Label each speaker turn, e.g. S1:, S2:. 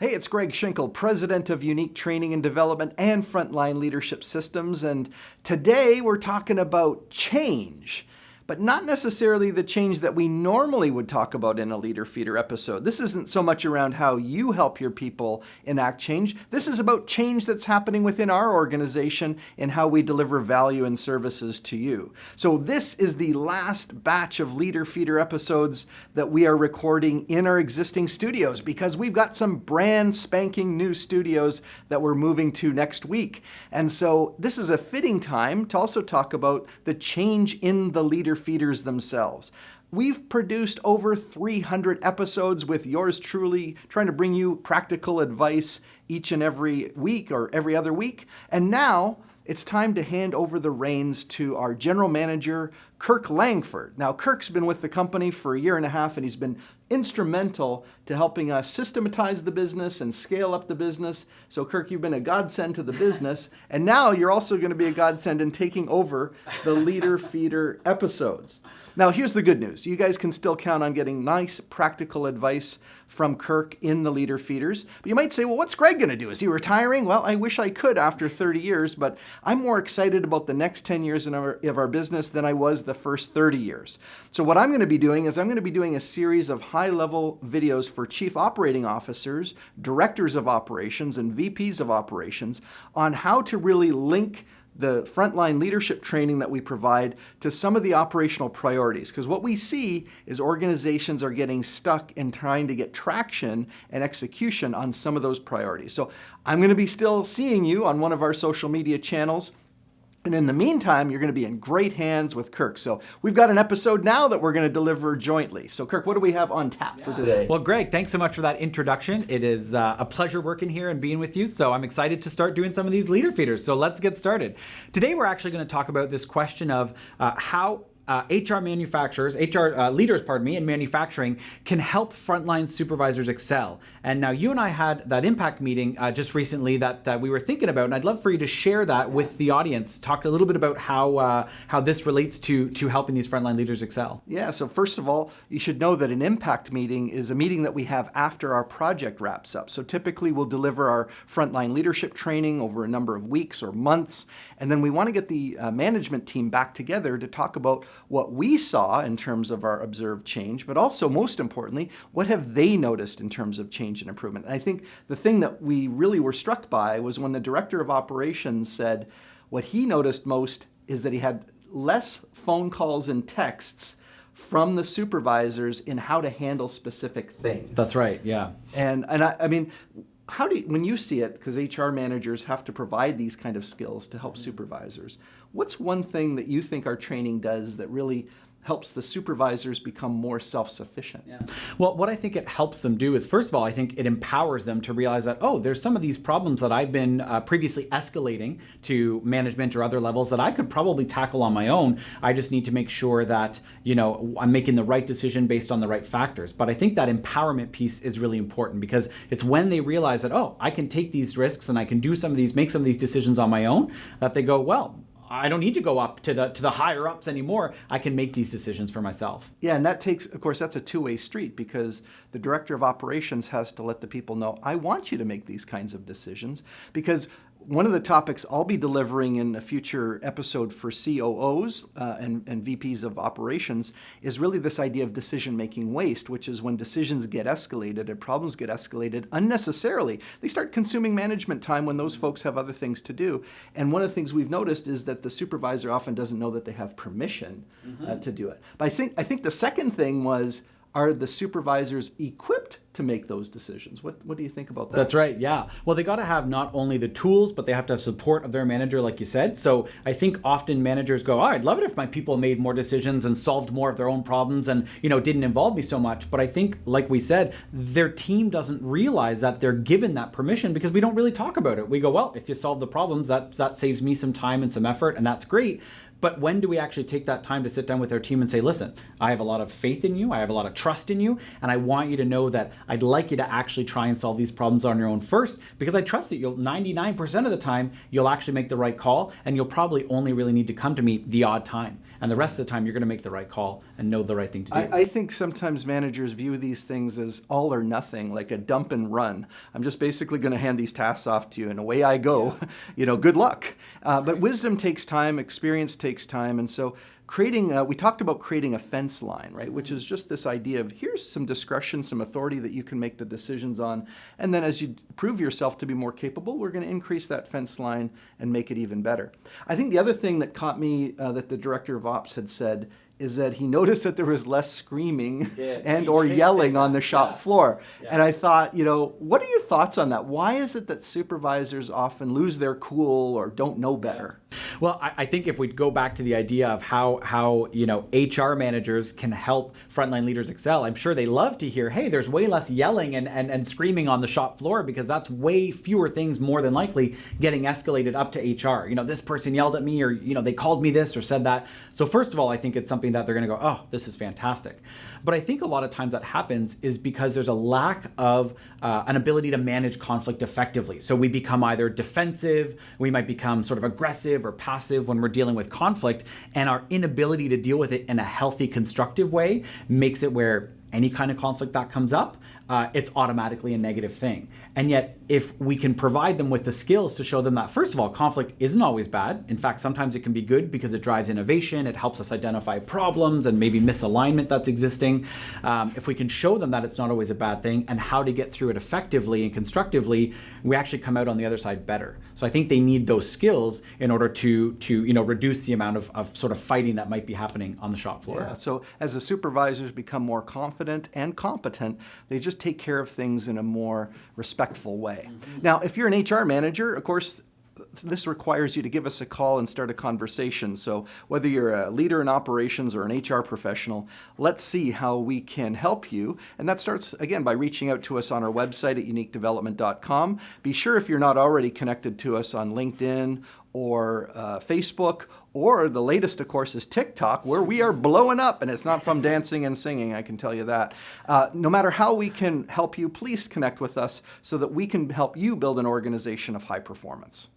S1: Hey, it's Greg Schinkel, President of Unique Training and Development and Frontline Leadership Systems, and today we're talking about change, but not necessarily the change that we normally would talk about in a Leader Feeder episode. This isn't so much around how you help your people enact change. This is about change that's happening within our organization and how we deliver value and services to you. So this is the last batch of Leader Feeder episodes that we are recording in our existing studios because we've got some brand spanking new studios that we're moving to next week. And so this is a fitting time to also talk about the change in the Leader Feeders themselves. We've produced over 300 episodes with yours truly trying to bring you practical advice each and every week or every other week. And now it's time to hand over the reins to our general manager, Kirk Langford. Now, Kirk's been with the company for a year and a half, and he's been instrumental to helping us systematize the business and scale up the business. So, Kirk, you've been a godsend to the business, and now you're also going to be a godsend in taking over the Leader Feeder episodes. Now, here's the good news. You guys can still count on getting nice, practical advice from Kirk in the Leader Feeders. But you might say, well, what's Greg going to do? Is he retiring? Well, I wish I could after 30 years, but I'm more excited about the next 10 years of our business than I was the first 30 years. So what I'm going to be doing is I'm going to be doing a series of high-level videos for chief operating officers, directors of operations, and VPs of operations on how to really link the frontline leadership training that we provide to some of the operational priorities. Because what we see is organizations are getting stuck in trying to get traction and execution on some of those priorities. So I'm going to be still seeing you on one of our social media channels. And in the meantime, you're going to be in great hands with Kirk. So we've got an episode now that we're going to deliver jointly. So Kirk, what do we have on tap for today?
S2: Well, Greg, thanks so much for that introduction. It is a pleasure working here and being with you. So I'm excited to start doing some of these Leader Feeders. So let's get started. Today, we're actually going to talk about this question of how HR leaders, in manufacturing can help frontline supervisors excel. And now you and I had that impact meeting just recently that we were thinking about, and I'd love for you to share that with the audience. Talk a little bit about how this relates to helping these frontline leaders excel.
S1: Yeah, so first of all, you should know that an impact meeting is a meeting that we have after our project wraps up. So typically we'll deliver our frontline leadership training over a number of weeks or months, and then we want to get the management team back together to talk about what we saw in terms of our observed change, but also most importantly, what have they noticed in terms of change and improvement? And I think the thing that we really were struck by was when the director of operations said what he noticed most is that he had less phone calls and texts from the supervisors in how to handle specific things.
S2: That's right, yeah.
S1: And I mean, how do you, when you see it, because HR managers have to provide these kind of skills to help supervisors, what's one thing that you think our training does that really helps the supervisors become more self-sufficient?
S2: Yeah. Well, what I think it helps them do is, first of all, I think it empowers them to realize that, oh, there's some of these problems that I've been previously escalating to management or other levels that I could probably tackle on my own. I just need to make sure that, I'm making the right decision based on the right factors. But I think that empowerment piece is really important because it's when they realize that, oh, I can take these risks and I can make some of these decisions on my own, that they go, well, I don't need to go up to the higher ups anymore. I can make these decisions for myself.
S1: Yeah, and that takes, of course, that's a two-way street because the director of operations has to let the people know, I want you to make these kinds of decisions, because one of the topics I'll be delivering in a future episode for COOs and VPs of operations is really this idea of decision-making waste, which is when decisions get escalated and problems get escalated unnecessarily. They start consuming management time when those folks have other things to do. And one of the things we've noticed is that the supervisor often doesn't know that they have permission to do it. But I think the second thing was, are the supervisors equipped to make those decisions? What do you think about that?
S2: That's right, yeah. Well, they got to have not only the tools, but they have to have support of their manager, like you said. So I think often managers go, I'd love it if my people made more decisions and solved more of their own problems and, didn't involve me so much. But I think, like we said, their team doesn't realize that they're given that permission because we don't really talk about it. We go, well, if you solve the problems, that saves me some time and some effort, and that's great. But when do we actually take that time to sit down with our team and say, listen, I have a lot of faith in you, I have a lot of trust in you, and I want you to know that I'd like you to actually try and solve these problems on your own first, because I trust that you'll 99% of the time, you'll actually make the right call, and you'll probably only really need to come to me the odd time. And the rest of the time, you're going to make the right call and know the right thing to do.
S1: I think sometimes managers view these things as all or nothing, like a dump and run. I'm just basically going to hand these tasks off to you, and away I go. Good luck. But wisdom takes time, experience takes time, and so we talked about creating a fence line, right? Which is just this idea of here's some discretion, some authority that you can make the decisions on, and then as you prove yourself to be more capable, we're going to increase that fence line and make it even better. I think the other thing that caught me that the director of ops had said is that he noticed that there was less screaming and or yelling on the shop floor. Yeah. And I thought, what are your thoughts on that? Why is it that supervisors often lose their cool or don't know better?
S2: Well, I think if we go back to the idea of how HR managers can help frontline leaders excel, I'm sure they love to hear, hey, there's way less yelling and screaming on the shop floor, because that's way fewer things more than likely getting escalated up to HR. This person yelled at me, or they called me this or said that. So first of all, I think it's something that they're going to go, oh, this is fantastic. But I think a lot of times that happens is because there's a lack of an ability to manage conflict effectively. So we become either defensive, we might become sort of aggressive or passive when we're dealing with conflict, and our inability to deal with it in a healthy, constructive way makes it where any kind of conflict that comes up, it's automatically a negative thing. And yet, if we can provide them with the skills to show them that, first of all, conflict isn't always bad. In fact, sometimes it can be good because it drives innovation, it helps us identify problems and maybe misalignment that's existing. If we can show them that it's not always a bad thing and how to get through it effectively and constructively, we actually come out on the other side better. So I think they need those skills in order to reduce the amount of sort of fighting that might be happening on the shop floor.
S1: Yeah. So as the supervisors become more confident and competent, they just take care of things in a more respectful way. Mm-hmm. Now, if you're an HR manager, of course, this requires you to give us a call and start a conversation. So whether you're a leader in operations or an HR professional, let's see how we can help you. And that starts, again, by reaching out to us on our website at uniquedevelopment.com. Be sure, if you're not already connected to us on LinkedIn or Facebook, or the latest, of course, is TikTok, where we are blowing up, and it's not from dancing and singing, I can tell you that. No matter how we can help you, please connect with us so that we can help you build an organization of high performance.